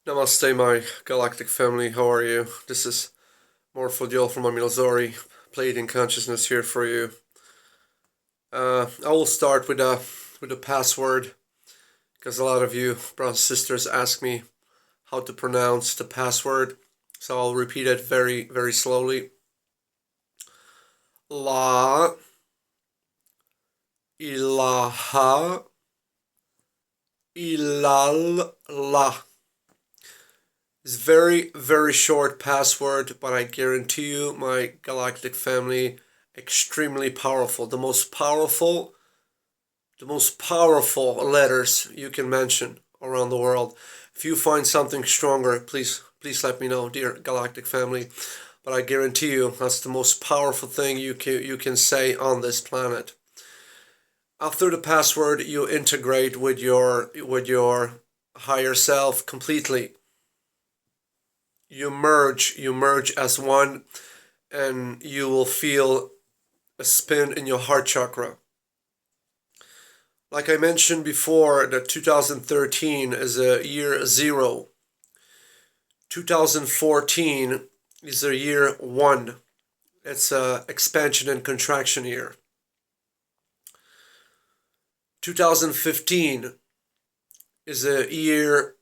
Namaste, my galactic family. How are you? This is Mohrephoh from Amilazori, Pleiadian consciousness here for you. I will start with a password because a lot of you brothers and sisters ask me how to pronounce the password, so I'll repeat it very very slowly. La ilaha illallah. It's very, very short password, but I guarantee you, my galactic family, extremely powerful. The most powerful letters you can mention around the world. If you find something stronger, please let me know, dear galactic family. But I guarantee you, that's the most powerful thing you can say on this planet. After the password, you integrate with your higher self completely. You merge as one, and you will feel a spin in your heart chakra. Like I mentioned before, that 2013 is a year zero. 2014 is a year one. It's a expansion and contraction year. 2015 is a year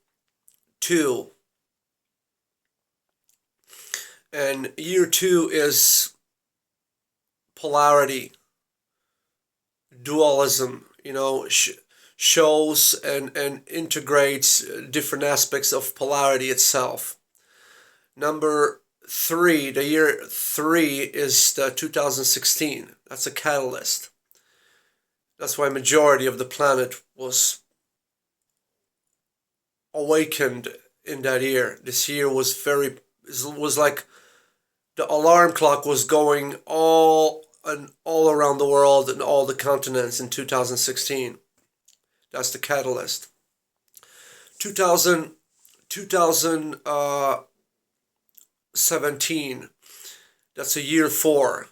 two. And year two is polarity, dualism, shows and integrates different aspects of polarity itself. Number three, the year three is the 2016. That's a catalyst. That's why majority of the planet was awakened in that year. This year was like the alarm clock was going all around the world and all the continents in 2016. That's the catalyst. 2017, that's a year four.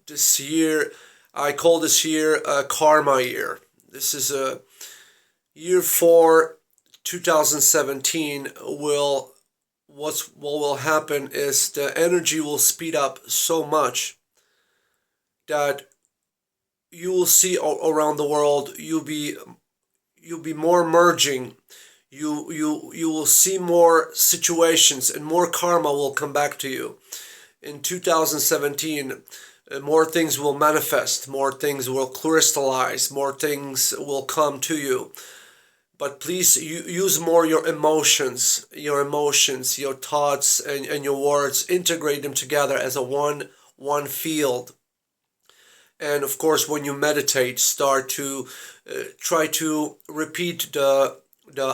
This year, I call this year a karma year. This is a year four. 2017 what will happen is the energy will speed up so much that you will see around the world. You'll be more merging. You will see more situations, and more karma will come back to you. In 2017, more things will manifest, more things will crystallize, more things will come to you. But please use more your emotions, your thoughts, and your words. Integrate them together as a one field. And of course, when you meditate, start to try to repeat the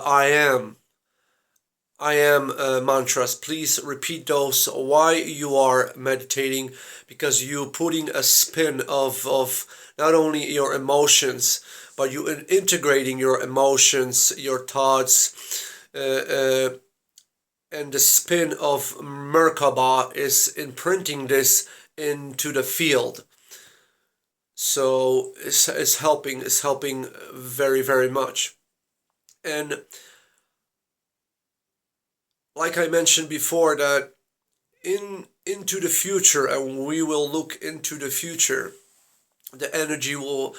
I am mantras. Please repeat those while you are meditating, because you're putting a spin of not only your emotions, but you integrating your emotions, your thoughts, and the spin of Merkaba is imprinting this into the field. So it's helping very, very much. And like I mentioned before, that into the future, and we will look into the future, the energy will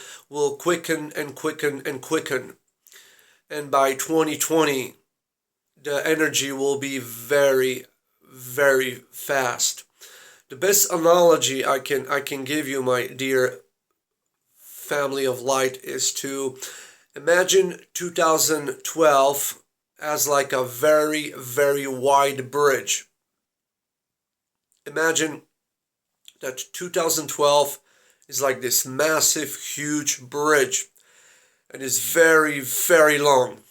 quicken and quicken and quicken. And by 2020, the energy will be very, very fast. The best analogy I can give you, my dear family of light, is to imagine 2012 as like a very, very wide bridge. Imagine that 2012 is like this massive, huge bridge, and is very, very long.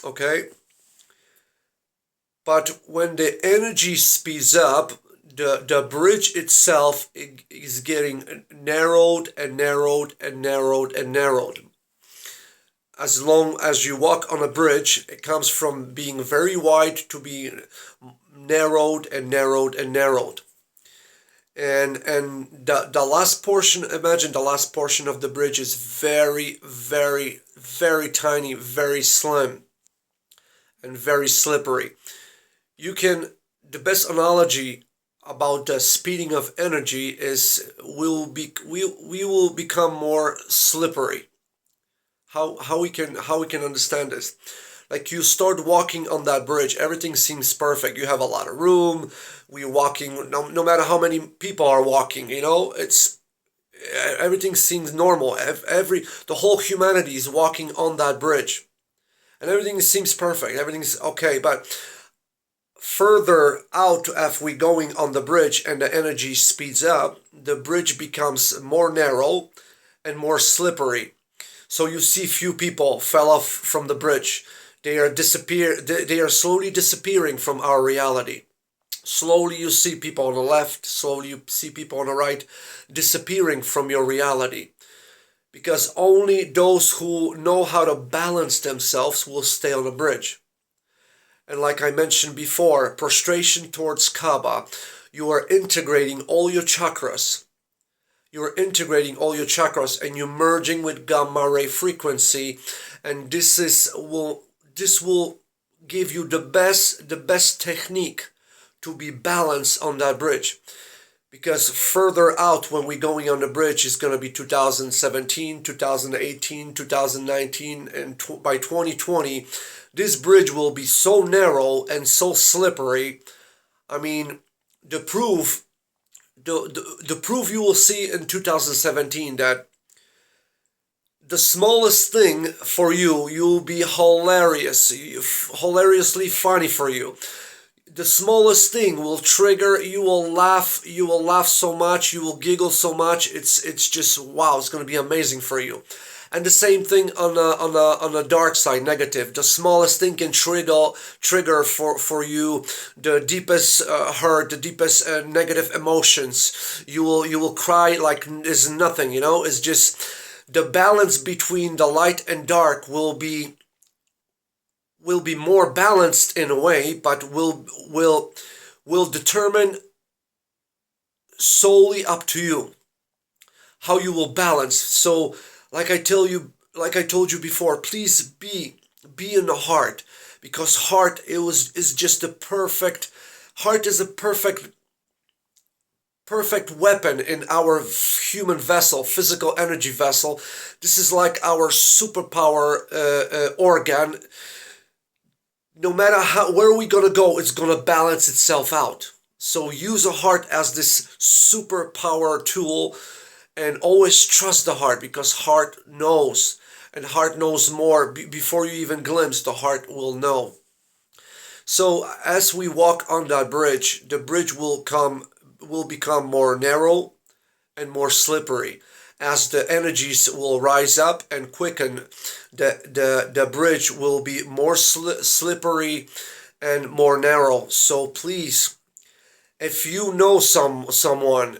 Okay? But when the energy speeds up, the bridge itself is getting narrowed and narrowed and narrowed and narrowed. As long as you walk on a bridge, it comes from being very wide to being narrowed and narrowed and narrowed. And the last portion, imagine the last portion of the bridge is very, very, very tiny, very slim, and very slippery. you can, the best analogy about the speeding of energy is we will become more slippery. How we can understand this? Like you start walking on that bridge, everything seems perfect. You have a lot of room. We're walking, no matter how many people are walking. It's everything seems normal. The whole humanity is walking on that bridge, and everything seems perfect. Everything's okay, but further out as we going on the bridge and the energy speeds up, the bridge becomes more narrow and more slippery. So you see few people fell off from the bridge. They are slowly disappearing from our reality. Slowly you see people on the left, slowly you see people on the right disappearing from your reality. Because only those who know how to balance themselves will stay on the bridge. And like I mentioned before, prostration towards Kaaba, you are integrating all your chakras. You are integrating all your chakras and you're merging with gamma ray frequency, and this will give you the best technique to be balanced on that bridge. Because further out when we're going on the bridge is going to be 2017, 2018, 2019, and by 2020, this bridge will be so narrow and so slippery. I mean, the proof, the proof you will see in 2017 that the smallest thing for you, you'll be hilariously funny for you. The smallest thing will trigger, you will laugh so much, you will giggle so much. It's just wow, it's going to be amazing for you. And the same thing on the dark side, negative. The smallest thing can trigger for you the deepest hurt, the deepest negative emotions. You will cry like it's nothing. It's just the balance between the light and dark will be more balanced in a way, but will determine solely up to you how you will balance. So, like I told you before, please be in the heart, because heart is just a perfect heart is a perfect weapon in our human vessel, physical energy vessel. This is like our superpower organ. No matter where we gonna go, it's gonna balance itself out. So use a heart as this superpower tool, and always trust the heart, because heart knows, and heart knows more. Before you even glimpse, the heart will know. So as we walk on that bridge, the bridge will become more narrow and more slippery. As the energies will rise up and quicken, the bridge will be more slippery and more narrow. So please, if you know someone,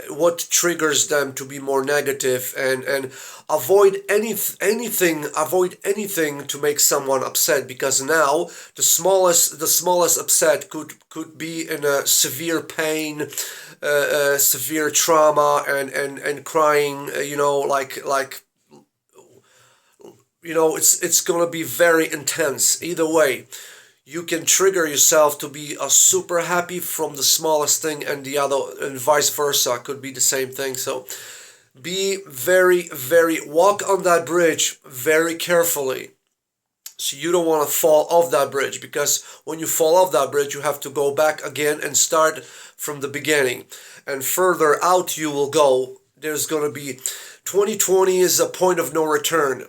what triggers them to be more negative, and avoid anything to make someone upset, because now the smallest upset could be in a severe pain, severe trauma, and crying, it's gonna be very intense either way. You can trigger yourself to be a super happy from the smallest thing, and the other, and vice versa, could be the same thing. So be walk on that bridge very carefully, so you don't want to fall off that bridge, because when you fall off that bridge, you have to go back again and start from the beginning, and further out you will go. There's going to be 2020 is a point of no return.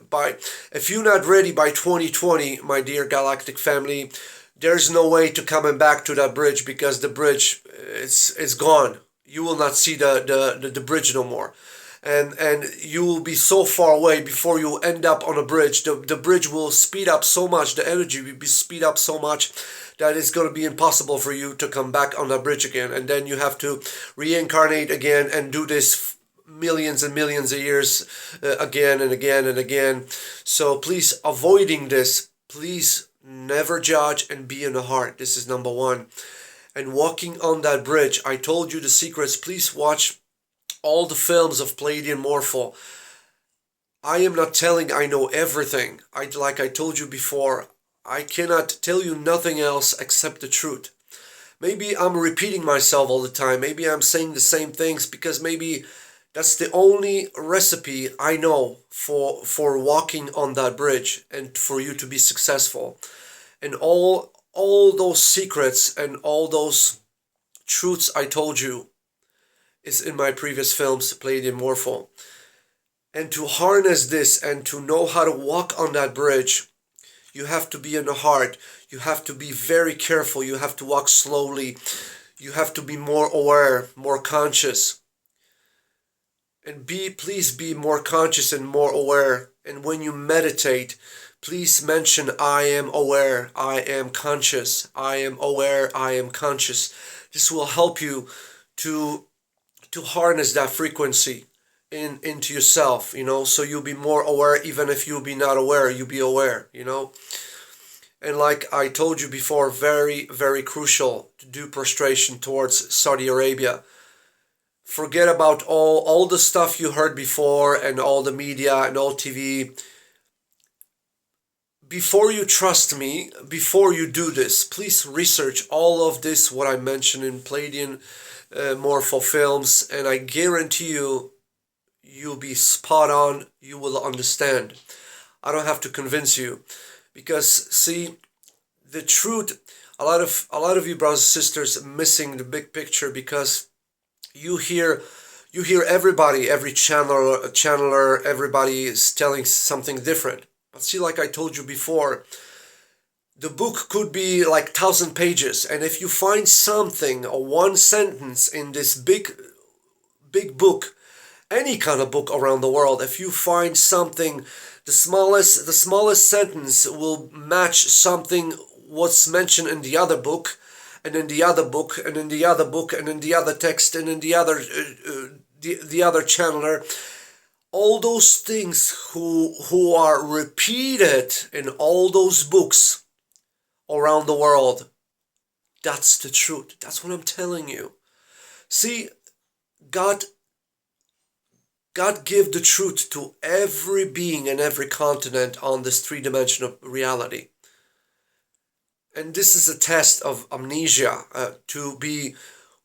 If you're not ready by 2020, my dear galactic family, there's no way to coming back to that bridge, because the bridge it's gone. You will not see the bridge no more. And you will be so far away before you end up on a bridge. The bridge will speed up so much, the energy will be speed up so much, that it's going to be impossible for you to come back on that bridge again. And then you have to reincarnate again and do this millions and millions of years, again and again and again. So please, avoiding this, please never judge and be in the heart. This is number one. And walking on that bridge, I told you the secrets. Please watch all the films of Pleiadian Mohrephoh. I am not telling I know everything. Like I told you before, I cannot tell you nothing else except the truth. Maybe I'm repeating myself all the time. Maybe I'm saying the same things because maybe that's the only recipe I know for walking on that bridge and for you to be successful. And all those secrets and all those truths I told you is in my previous films, Pleiadian Mohrephoh. And to harness this and to know how to walk on that bridge, you have to be in the heart. You have to be very careful. You have to walk slowly. You have to be more aware, more conscious. And please be more conscious and more aware. And when you meditate, please mention, I am aware, I am conscious, I am aware, I am conscious. This will help you to harness that frequency into yourself, so you'll be more aware. Even if you'll be not aware, you'll be aware, And like I told you before, very, very crucial to do prostration towards Saudi Arabia. Forget about all the stuff you heard before and all the media and all TV. Before you trust me, before you do this, please research all of this, what I mentioned in Pleiadian Mohrephoh films, and I guarantee you, you'll be spot on, you will understand. I don't have to convince you, because see, the truth, a lot of you brothers and sisters missing the big picture, because you hear everybody, every channeler, everybody is telling something different. But see, like I told you before, the book could be like 1,000 pages, and if you find something or one sentence in this big book, any kind of book around the world, if you find something, the smallest sentence will match something what's mentioned in the other book, and in the other book, and in the other book, and in the other text, and in the other the other channeler. All those things who are repeated in all those books around the world, that's the truth. That's what I'm telling you. See, God gave the truth to every being and every continent on this three-dimensional reality. And this is a test of amnesia, to be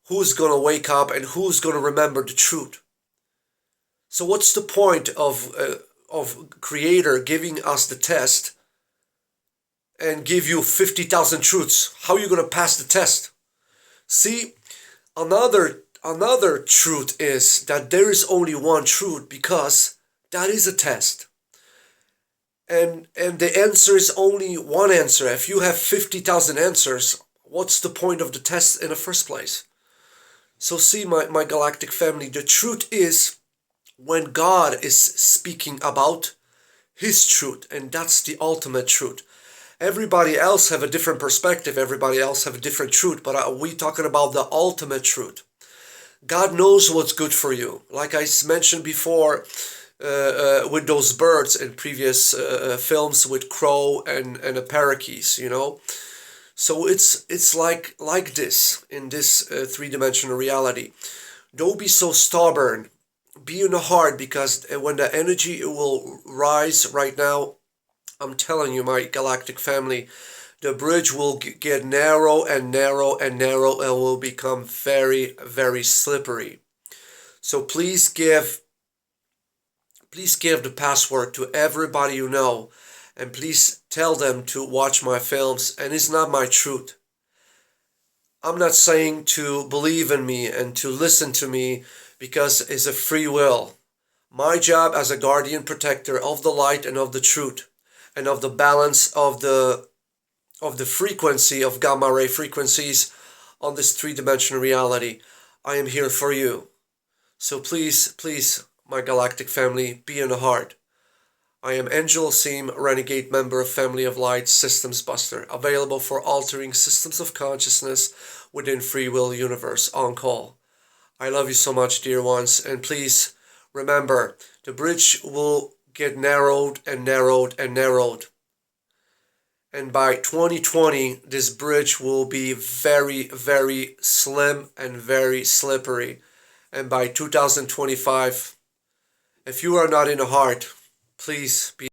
who's going to wake up and who's going to remember the truth. So what's the point of Creator giving us the test and give you 50,000 truths? How are you going to pass the test? See, another truth is that there is only one truth, because that is a test. And the answer is only one answer. If you have 50,000 answers, what's the point of the test in the first place? So see, my galactic family, the truth is, when God is speaking about His truth, and that's the ultimate truth. Everybody else have a different perspective, everybody else have a different truth, but we talking about the ultimate truth. God knows what's good for you. Like I mentioned before, with those birds in previous films with crow and a parakeet, So it's like this in this three-dimensional reality. Don't be so stubborn. Be in the heart, because when the energy will rise right now, I'm telling you, my galactic family, the bridge will get narrow and narrow and narrow, and will become very, very slippery. So please give the password to everybody you know, and please tell them to watch my films. And it's not my truth. I'm not saying to believe in me and to listen to me, because it's a free will. My job as a guardian protector of the light and of the truth and of the balance of the frequency of gamma ray frequencies on this three-dimensional reality, I am here for you. So please, my galactic family, be in the heart. I am Angel Seam, renegade member of Family of Light, Systems Buster, available for altering systems of consciousness within Free Will Universe, on call. I love you so much, dear ones, and please remember, the bridge will get narrowed and narrowed and narrowed. And by 2020, this bridge will be very, very slim and very slippery. And by 2025, if you are not in the heart, please be